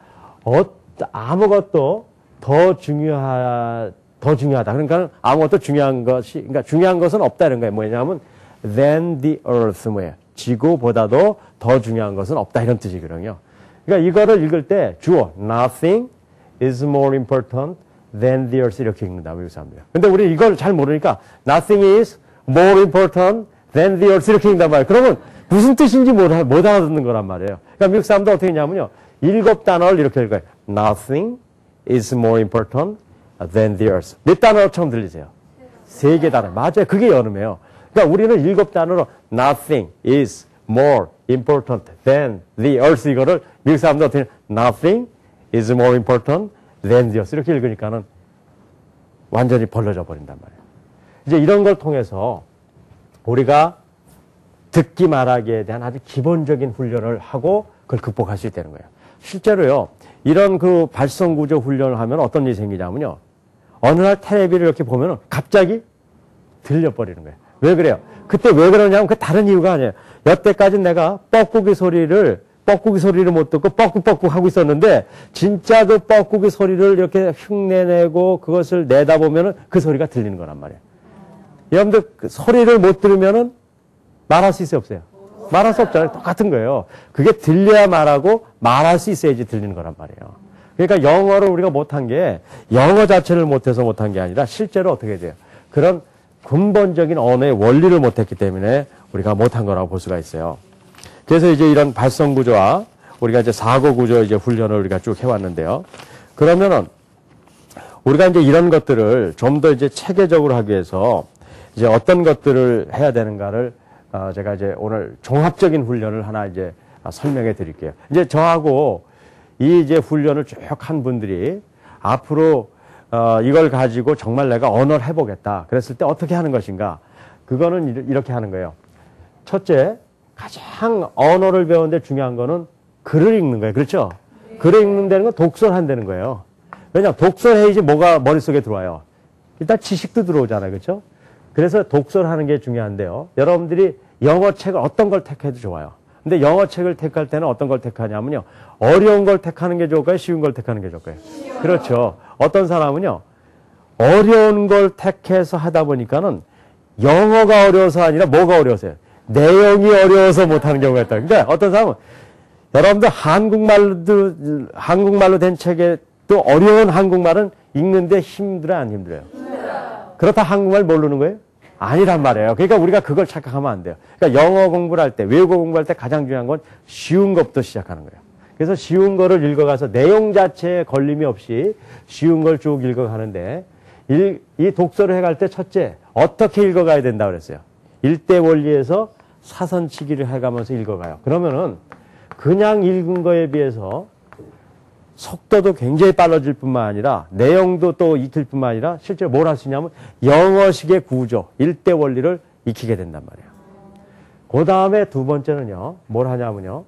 아무것도 더 중요하다. 그러니까 아무것도 그러니까 중요한 것은 없다는 거예요. 뭐냐면 than the earth 뭐예요? 지구보다도 더 중요한 것은 없다 이런 뜻이거든요. 그러니까 이거를 읽을 때 주어 nothing is more important than the earth 이렇게 읽는다 미국 사람들. 근데 우리 이걸 잘 모르니까 nothing is more important than the earth 이렇게 읽는단 말이에요. 그러면 무슨 뜻인지 못 알아듣는 거란 말이에요. 그러니까 미국 사람들 어떻게 했냐면요. 7단어를 이렇게 읽어요. Nothing is more important than the earth. 몇 단어 처음 들리세요? 3개 단어. 맞아요. 그게 연음이에요. 그러니까 우리는 7단어로 Nothing is more important than the earth 이거를 미국 사람들 어떻게 Nothing is more important than the earth 이렇게 읽으니까는 완전히 벌러져 버린단 말이에요. 이제 이런 걸 통해서 우리가 듣기 말하기에 대한 아주 기본적인 훈련을 하고 그걸 극복할 수 있다는 거예요. 실제로요, 이런 그 발성구조 훈련을 하면 어떤 일이 생기냐면요. 어느 날 텔레비를 이렇게 보면은 갑자기 들려버리는 거예요. 왜 그래요? 그때 왜 그러냐면 그 다른 이유가 아니에요. 여태까지 내가 뻐꾸기 소리를 못 듣고 뻐꾹뻐꾹 하고 있었는데 진짜 그 뻐꾸기 소리를 이렇게 흉내내고 그것을 내다보면은 그 소리가 들리는 거란 말이에요. 여러분들 그 소리를 못 들으면은 말할 수 있어요, 없어요? 말할 수 없잖아요. 똑같은 거예요. 그게 들려야 말하고 말할 수 있어야지 들리는 거란 말이에요. 그러니까 영어를 우리가 못한 게 영어 자체를 못해서 못한 게 아니라 실제로 어떻게 돼요? 그런 근본적인 언어의 원리를 못했기 때문에 우리가 못한 거라고 볼 수가 있어요. 그래서 이제 이런 발성 구조와 우리가 이제 사고 구조 이제 훈련을 우리가 쭉 해왔는데요. 그러면은 우리가 이제 이런 것들을 좀 더 이제 체계적으로 하기 위해서 이제 어떤 것들을 해야 되는가를 제가 이제 오늘 종합적인 훈련을 하나 이제 설명해 드릴게요. 이제 저하고 이 이제 훈련을 쭉 한 분들이 앞으로 이걸 가지고 정말 내가 언어를 해보겠다. 그랬을 때 어떻게 하는 것인가? 그거는 이렇게 하는 거예요. 첫째, 가장 언어를 배우는데 중요한 거는 글을 읽는 거예요. 그렇죠? 글을 읽는다는 건 독서를 한다는 거예요. 왜냐하면 독서를 해야지 뭐가 머릿속에 들어와요. 일단 지식도 들어오잖아요. 그렇죠? 그래서 독서를 하는 게 중요한데요. 여러분들이 영어 책을 어떤 걸 택해도 좋아요. 근데 영어 책을 택할 때는 어떤 걸 택하냐면요. 어려운 걸 택하는 게 좋을까요? 쉬운 걸 택하는 게 좋을까요? 그렇죠. 어떤 사람은요. 어려운 걸 택해서 하다 보니까는 영어가 어려워서 아니라 뭐가 어려워서요? 내용이 어려워서 못하는 경우가 있다. 그러니까 어떤 사람은 여러분들 한국말로 된 책에 또 어려운 한국말은 읽는데 힘들어요? 안 힘들어요? 그렇다 한국말 모르는 거예요? 아니란 말이에요. 그러니까 우리가 그걸 착각하면 안 돼요. 그러니까 영어 공부를 할 때, 외국어 공부할 때 가장 중요한 건 쉬운 것부터 시작하는 거예요. 그래서 쉬운 거를 읽어가서 내용 자체에 걸림이 없이 쉬운 걸 쭉 읽어가는데 이 독서를 해갈 때 첫째, 어떻게 읽어가야 된다고 그랬어요? 일대 원리에서 사선치기를 해가면서 읽어가요. 그러면은 그냥 읽은 거에 비해서 속도도 굉장히 빨라질 뿐만 아니라 내용도 또 익힐 뿐만 아니라 실제로 뭘 할 수 있냐면 영어식의 구조, 일대 원리를 익히게 된단 말이에요. 그 다음에 두 번째는요, 뭘 하냐면요,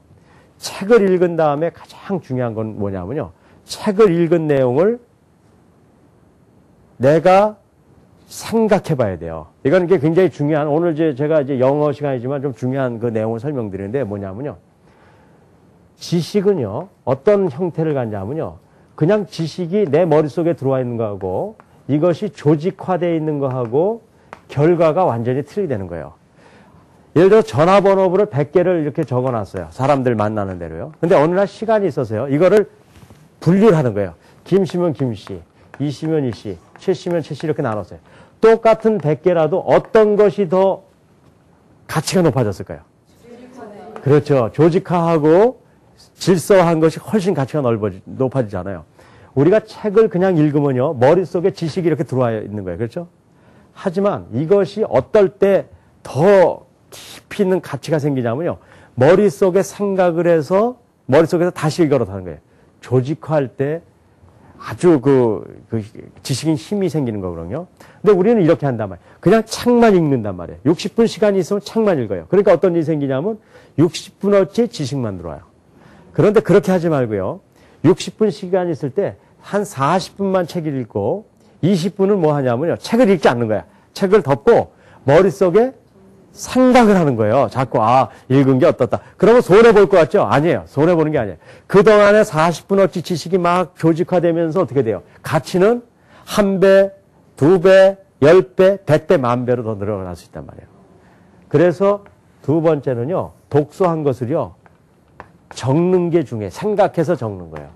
책을 읽은 다음에 가장 중요한 건 뭐냐면요, 책을 읽은 내용을 내가 생각해 봐야 돼요. 이건 이게 굉장히 중요한, 오늘 제가 영어 시간이지만 좀 중요한 그 내용을 설명드리는데 뭐냐면요, 지식은요, 어떤 형태를 갖냐면요, 그냥 지식이 내 머릿속에 들어와 있는 거하고 이것이 조직화되어 있는 거하고 결과가 완전히 틀리게 되는 거예요. 예를 들어 전화번호를 100개를 이렇게 적어놨어요. 사람들 만나는 대로요. 근데 어느 날 시간이 있어서요, 이거를 분류를 하는 거예요. 김씨면 김씨, 이씨면 이씨, 최씨면 최씨 이렇게 나눴어요. 똑같은 100개라도 어떤 것이 더 가치가 높아졌을까요? 그렇죠. 조직화하고 질서한 것이 훨씬 가치가 높아지잖아요. 우리가 책을 그냥 읽으면요, 머릿속에 지식이 이렇게 들어와 있는 거예요. 그렇죠? 하지만 이것이 어떨 때 더 깊이 있는 가치가 생기냐면요, 머릿속에 생각을 해서 머릿속에서 다시 읽어서 하는 거예요. 조직화할 때 아주 그 지식인 힘이 생기는 거거든요. 근데 우리는 이렇게 한단 말이에요. 그냥 책만 읽는단 말이에요. 60분 시간이 있으면 책만 읽어요. 그러니까 어떤 일이 생기냐면 60분어치 지식만 들어와요. 그런데 그렇게 하지 말고요, 60분 시간이 있을 때 한 40분만 책을 읽고 20분은 뭐 하냐면요, 책을 읽지 않는 거야. 책을 덮고 머릿속에 생각을 하는 거예요. 자꾸 읽은 게 어떻다. 그러면 손해볼 것 같죠? 아니에요. 손해보는 게 아니에요. 그동안에 40분어치 지식이 막 조직화되면서 어떻게 돼요? 가치는 1배, 2배, 10배, 100배, 10,000배로 더 늘어날 수 있단 말이에요. 그래서 두 번째는요, 독서한 것을요, 적는 게 중요해요. 생각해서 적는 거예요.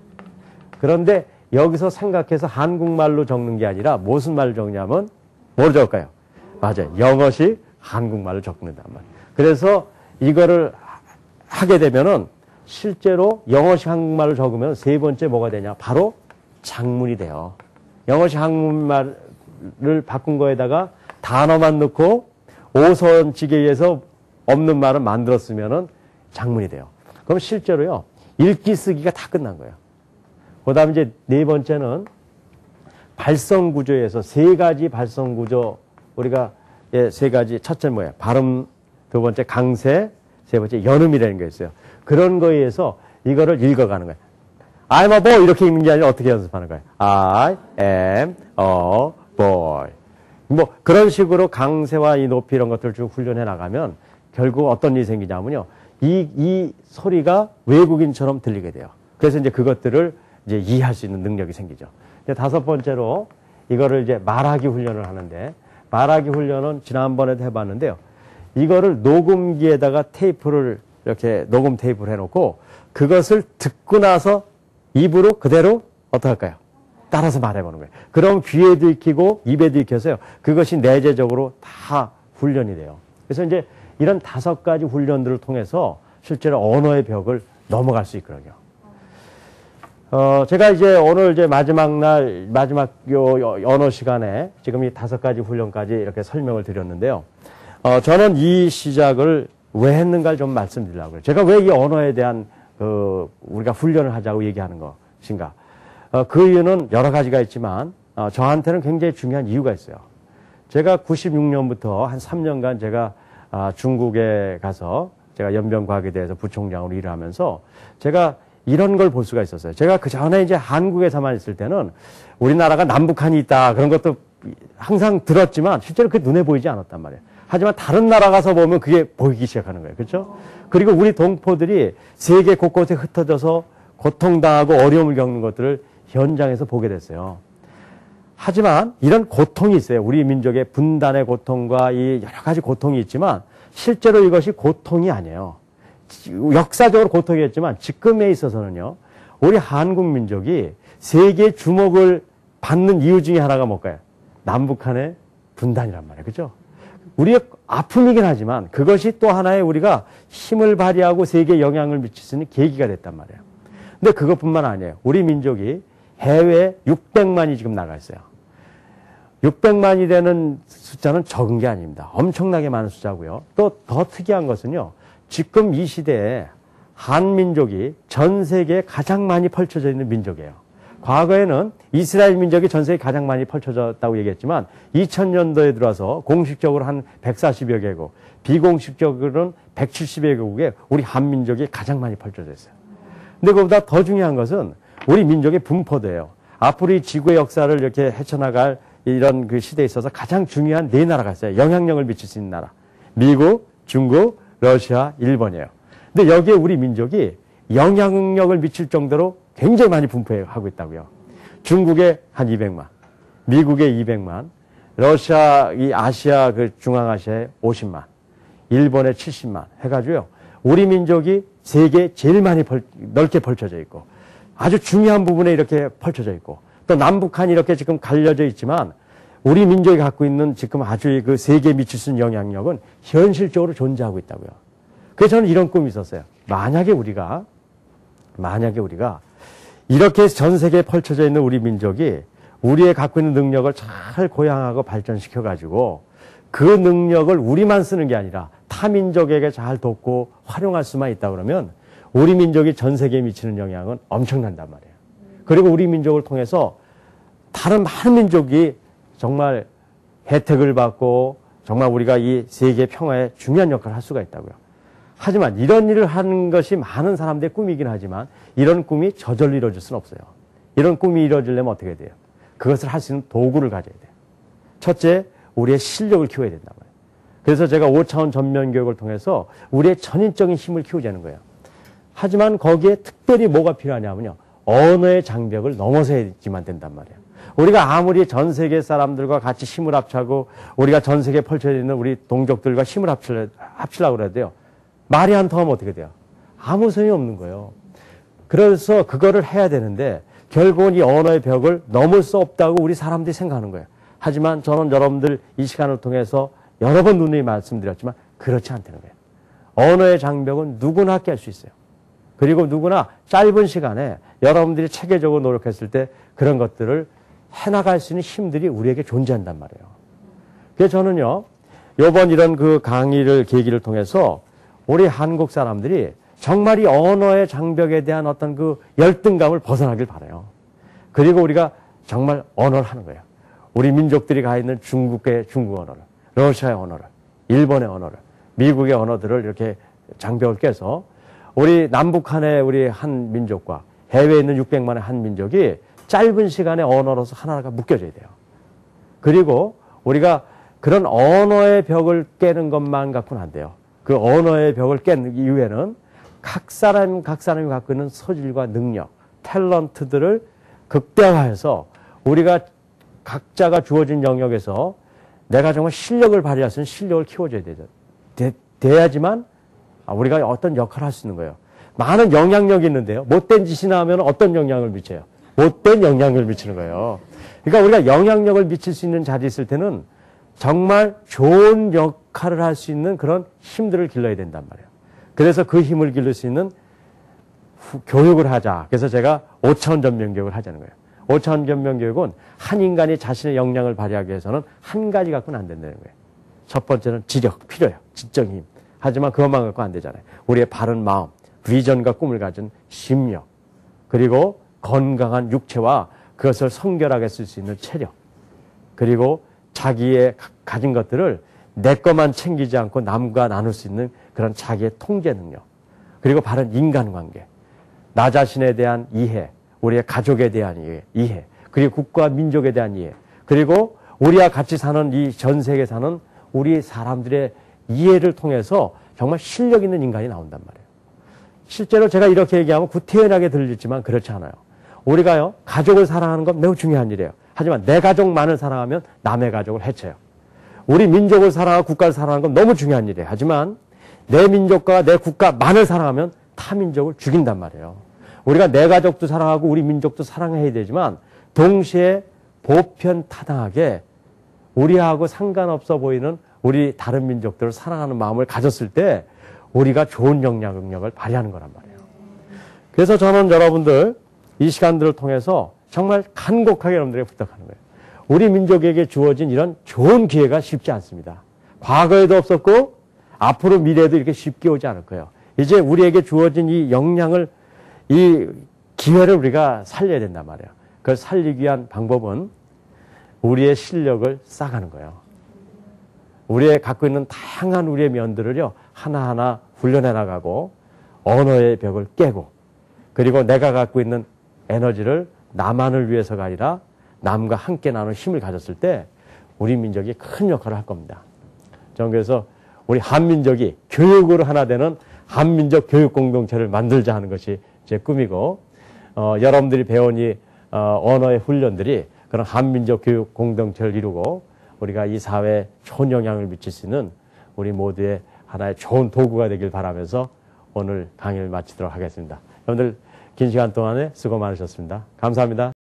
그런데 여기서 생각해서 한국말로 적는 게 아니라 무슨 말을 적냐면 뭘 적을까요? 맞아요. 영어식 한국말로 적는단 말이에요. 그래서 이거를 하게 되면은 실제로 영어식 한국말로 적으면 세 번째 뭐가 되냐? 바로 작문이 돼요. 영어식 한국말을 바꾼 거에다가 단어만 넣고 5선지게에서 없는 말을 만들었으면은 작문이 돼요. 그럼 실제로요, 읽기 쓰기가 다 끝난 거예요. 그 다음에 이제 네 번째는 발성 구조에서 세 가지 발성 구조, 우리가 세 가지, 첫째 뭐예요? 발음, 두 번째 강세, 세 번째 연음이라는 게 있어요. 그런 거에 의해서 이거를 읽어가는 거예요. I'm a boy 이렇게 읽는 게 아니라 어떻게 연습하는 거예요? I am a boy. 뭐 그런 식으로 강세와 이 높이 이런 것들을 쭉 훈련해 나가면 결국 어떤 일이 생기냐면요, 이 소리가 외국인처럼 들리게 돼요. 그래서 이제 그것들을 이제 이해할 수 있는 능력이 생기죠. 이제 다섯 번째로 이거를 이제 말하기 훈련을 하는데, 말하기 훈련은 지난번에도 해봤는데요, 이거를 녹음기에다가 테이프를 이렇게 녹음 테이프를 해놓고 그것을 듣고 나서 입으로 그대로 어떻게 할까요? 따라서 말해보는 거예요. 그럼 귀에도 익히고 입에도 익혀서요, 그것이 내재적으로 다 훈련이 돼요. 그래서 이제 이런 5가지 훈련들을 통해서 실제로 언어의 벽을 넘어갈 수 있거든요. 제가 이제 오늘 이제 마지막 언어 시간에 지금 이 5가지 훈련까지 이렇게 설명을 드렸는데요. 저는 이 시작을 왜 했는가를 좀 말씀드리려고요. 제가 왜 이 언어에 대한 우리가 훈련을 하자고 얘기하는 것인가. 그 이유는 여러 가지가 있지만, 저한테는 굉장히 중요한 이유가 있어요. 제가 96년부터 한 3년간 제가 중국에 가서 제가 연변과학에 대해서 부총장으로 일을 하면서 제가 이런 걸 볼 수가 있었어요. 제가 그 전에 이제 한국에서만 있을 때는 우리나라가 남북한이 있다, 그런 것도 항상 들었지만 실제로 그게 눈에 보이지 않았단 말이에요. 하지만 다른 나라 가서 보면 그게 보이기 시작하는 거예요. 그렇죠? 그리고 우리 동포들이 세계 곳곳에 흩어져서 고통당하고 어려움을 겪는 것들을 현장에서 보게 됐어요. 하지만 이런 고통이 있어요. 우리 민족의 분단의 고통과 이 여러 가지 고통이 있지만 실제로 이것이 고통이 아니에요. 역사적으로 고통이었지만 지금에 있어서는요, 우리 한국 민족이 세계의 주목을 받는 이유 중에 하나가 뭘까요? 남북한의 분단이란 말이에요. 그죠? 우리의 아픔이긴 하지만 그것이 또 하나의 우리가 힘을 발휘하고 세계에 영향을 미칠 수 있는 계기가 됐단 말이에요. 근데 그것뿐만 아니에요. 우리 민족이 해외에 600만이 지금 나가 있어요. 600만이 되는 숫자는 적은 게 아닙니다. 엄청나게 많은 숫자고요. 또 더 특이한 것은요, 지금 이 시대에 한민족이 전 세계에 가장 많이 펼쳐져 있는 민족이에요. 과거에는 이스라엘 민족이 전 세계에 가장 많이 펼쳐졌다고 얘기했지만 2000년도에 들어와서 공식적으로 한 140여 개국, 비공식적으로는 170여 개국에 우리 한민족이 가장 많이 펼쳐져 있어요. 근데 그보다 더 중요한 것은 우리 민족의 분포도예요. 앞으로 이 지구의 역사를 이렇게 헤쳐나갈 이런 그 시대에 있어서 가장 중요한 네 나라가 있어요. 영향력을 미칠 수 있는 나라. 미국, 중국, 러시아, 일본이에요. 근데 여기에 우리 민족이 영향력을 미칠 정도로 굉장히 많이 분포하고 있다고요. 중국에 한 200만, 미국에 200만, 러시아, 이 아시아, 그 중앙아시아에 50만, 일본에 70만 해가지고요. 우리 민족이 세계에 제일 많이 넓게 펼쳐져 있고, 아주 중요한 부분에 이렇게 펼쳐져 있고, 또 남북한이 이렇게 지금 갈려져 있지만, 우리 민족이 갖고 있는 지금 아주 그 세계에 미칠 수 있는 영향력은 현실적으로 존재하고 있다고요. 그래서 저는 이런 꿈이 있었어요. 만약에 우리가 이렇게 전 세계에 펼쳐져 있는 우리 민족이 우리의 갖고 있는 능력을 잘 고양하고 발전시켜가지고 그 능력을 우리만 쓰는 게 아니라 타 민족에게 잘 돕고 활용할 수만 있다 그러면 우리 민족이 전 세계에 미치는 영향은 엄청난단 말이에요. 그리고 우리 민족을 통해서 다른 많은 민족이 정말 혜택을 받고 정말 우리가 이 세계 평화에 중요한 역할을 할 수가 있다고요. 하지만 이런 일을 하는 것이 많은 사람들의 꿈이긴 하지만 이런 꿈이 저절로 이루어질 수는 없어요. 이런 꿈이 이루어지려면 어떻게 돼요? 그것을 할 수 있는 도구를 가져야 돼요. 첫째, 우리의 실력을 키워야 된단 말이에요. 그래서 제가 5차원 전면 교육을 통해서 우리의 전인적인 힘을 키우자는 거예요. 하지만 거기에 특별히 뭐가 필요하냐면요. 언어의 장벽을 넘어서야지만 된단 말이에요. 우리가 아무리 전 세계 사람들과 같이 힘을 합치고 우리가 전 세계에 펼쳐져 있는 우리 동족들과 힘을 합치려고 그래도요. 말이 안 통하면 어떻게 돼요? 아무 소용이 없는 거예요. 그래서 그거를 해야 되는데 결국은 이 언어의 벽을 넘을 수 없다고 우리 사람들이 생각하는 거예요. 하지만 저는 여러분들 이 시간을 통해서 여러 번 누누이 말씀드렸지만 그렇지 않다는 거예요. 언어의 장벽은 누구나 깨할 수 있어요. 그리고 누구나 짧은 시간에 여러분들이 체계적으로 노력했을 때 그런 것들을 해나갈 수 있는 힘들이 우리에게 존재한단 말이에요. 그래서 저는요, 요번 이런 그 강의를 계기를 통해서 우리 한국 사람들이 정말 이 언어의 장벽에 대한 어떤 그 열등감을 벗어나길 바라요. 그리고 우리가 정말 언어를 하는 거예요. 우리 민족들이 가 있는 중국의 중국 언어를, 러시아의 언어를, 일본의 언어를, 미국의 언어들을 이렇게 장벽을 깨서 우리 남북한의 우리 한 민족과 해외에 있는 600만의 한 민족이 짧은 시간에 언어로서 하나가 묶여져야 돼요. 그리고 우리가 그런 언어의 벽을 깨는 것만 갖고는 안 돼요. 그 언어의 벽을 깬 이후에는 각 사람이 갖고 있는 소질과 능력, 탤런트들을 극대화해서 우리가 각자가 주어진 영역에서 내가 정말 실력을 발휘할 수 있는 실력을 키워줘야 되죠. 돼야지만 우리가 어떤 역할을 할 수 있는 거예요. 많은 영향력이 있는데요. 못된 짓이나 하면 어떤 영향을 미쳐요? 못된 영향력을 미치는 거예요. 그러니까 우리가 영향력을 미칠 수 있는 자리에 있을 때는 정말 좋은 역할을 할 수 있는 그런 힘들을 길러야 된단 말이에요. 그래서 그 힘을 기를 수 있는 교육을 하자. 그래서 제가 5차원 전면 교육을 하자는 거예요. 5차원 전면 교육은 한 인간이 자신의 역량을 발휘하기 위해서는 한 가지 갖고는 안 된다는 거예요. 첫 번째는 지력, 필요해요. 지적 힘. 하지만 그것만 갖고 안 되잖아요. 우리의 바른 마음, 비전과 꿈을 가진 심력, 그리고 건강한 육체와 그것을 성결하게 쓸 수 있는 체력, 그리고 자기의 가진 것들을 내 것만 챙기지 않고 남과 나눌 수 있는 그런 자기의 통제 능력, 그리고 바른 인간관계, 나 자신에 대한 이해, 우리의 가족에 대한 이해, 그리고 국가 민족에 대한 이해, 그리고 우리와 같이 사는 이 전 세계에 사는 우리 사람들의 이해를 통해서 정말 실력 있는 인간이 나온단 말이에요. 실제로 제가 이렇게 얘기하면 구태연하게 들리지만 그렇지 않아요. 우리가요, 가족을 사랑하는 건 매우 중요한 일이에요. 하지만 내 가족만을 사랑하면 남의 가족을 해쳐요. 우리 민족을 사랑하고 국가를 사랑하는 건 너무 중요한 일이에요. 하지만 내 민족과 내 국가만을 사랑하면 타 민족을 죽인단 말이에요. 우리가 내 가족도 사랑하고 우리 민족도 사랑해야 되지만 동시에 보편타당하게 우리하고 상관없어 보이는 우리 다른 민족들을 사랑하는 마음을 가졌을 때 우리가 좋은 영향력을 발휘하는 거란 말이에요. 그래서 저는 여러분들 이 시간들을 통해서 정말 간곡하게 여러분들에게 부탁하는 거예요. 우리 민족에게 주어진 이런 좋은 기회가 쉽지 않습니다. 과거에도 없었고 앞으로 미래에도 이렇게 쉽게 오지 않을 거예요. 이제 우리에게 주어진 이 역량을, 이 기회를 우리가 살려야 된단 말이에요. 그걸 살리기 위한 방법은 우리의 실력을 쌓아가는 거예요. 우리의 갖고 있는 다양한 우리의 면들을요, 하나하나 훈련해 나가고 언어의 벽을 깨고 그리고 내가 갖고 있는 에너지를 나만을 위해서가 아니라 남과 함께 나누는 힘을 가졌을 때 우리 민족이 큰 역할을 할 겁니다. 저는 그래서 우리 한민족이 교육으로 하나 되는 한민족 교육 공동체를 만들자 하는 것이 제 꿈이고 여러분들이 배운 이 언어의 훈련들이 그런 한민족 교육 공동체를 이루고 우리가 이 사회에 좋은 영향을 미칠 수 있는 우리 모두의 하나의 좋은 도구가 되길 바라면서 오늘 강의를 마치도록 하겠습니다. 여러분들 긴 시간 동안에 수고 많으셨습니다. 감사합니다.